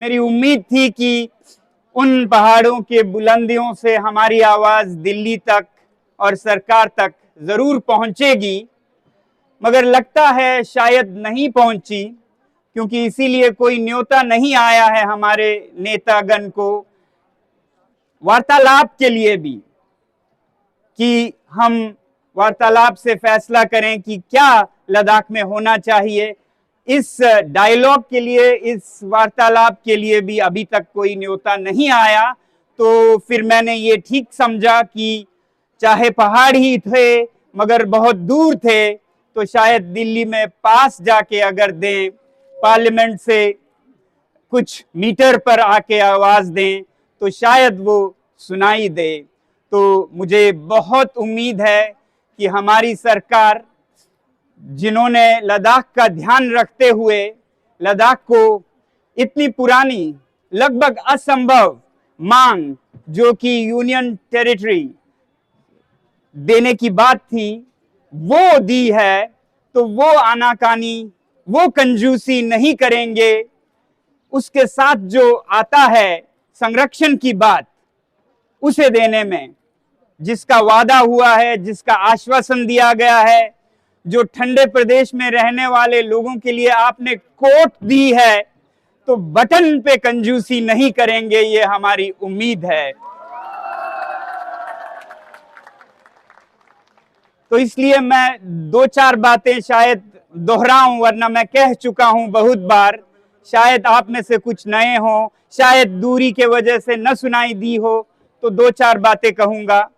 मेरी उम्मीद थी कि उन पहाड़ों के बुलंदियों से हमारी आवाज दिल्ली तक और सरकार तक जरूर पहुंचेगी, मगर लगता है शायद नहीं पहुंची, क्योंकि इसीलिए कोई न्योता नहीं आया है हमारे नेतागण को वार्तालाप के लिए भी, कि हम वार्तालाप से फैसला करें कि क्या लद्दाख में होना चाहिए। इस डायलॉग के लिए, इस वार्तालाप के लिए भी अभी तक कोई न्योता नहीं आया। तो फिर मैंने ये ठीक समझा कि चाहे पहाड़ ही थे मगर बहुत दूर थे, तो शायद दिल्ली में पास जाके अगर दें, पार्लियामेंट से कुछ मीटर पर आके आवाज दें, तो शायद वो सुनाई दे। तो मुझे बहुत उम्मीद है कि हमारी सरकार, जिन्होंने लद्दाख का ध्यान रखते हुए लद्दाख को इतनी पुरानी, लगभग असंभव मांग जो कि यूनियन टेरिटरी देने की बात थी, वो दी है, तो वो आनाकानी, वो कंजूसी नहीं करेंगे। उसके साथ जो आता है संरक्षण की बात, उसे देने में जिसका वादा हुआ है, जिसका आश्वासन दिया गया है, जो ठंडे प्रदेश में रहने वाले लोगों के लिए आपने कोट दी है, तो बटन पे कंजूसी नहीं करेंगे, ये हमारी उम्मीद है। तो इसलिए मैं दो चार बातें शायद दोहराऊं, वरना मैं कह चुका हूं बहुत बार। शायद आप में से कुछ नए हों, शायद दूरी के वजह से न सुनाई दी हो, तो दो चार बातें कहूंगा।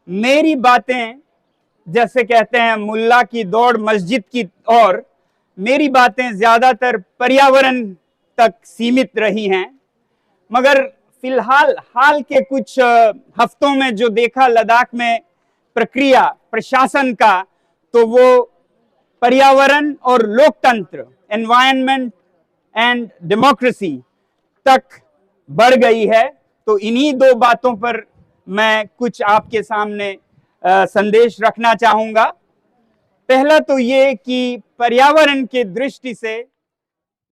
मेरी बातें, जैसे कहते हैं मुल्ला की दौड़ मस्जिद की ओर, मेरी बातें ज्यादातर पर्यावरण तक सीमित रही हैं। मगर फिलहाल हाल के कुछ हफ्तों में जो देखा लद्दाख में प्रक्रिया प्रशासन का, तो वो पर्यावरण और लोकतंत्र, एनवायरनमेंट एंड डेमोक्रेसी तक बढ़ गई है। तो इन्हीं दो बातों पर मैं कुछ आपके सामने संदेश रखना चाहूंगा। पहला तो ये कि पर्यावरण के दृष्टि से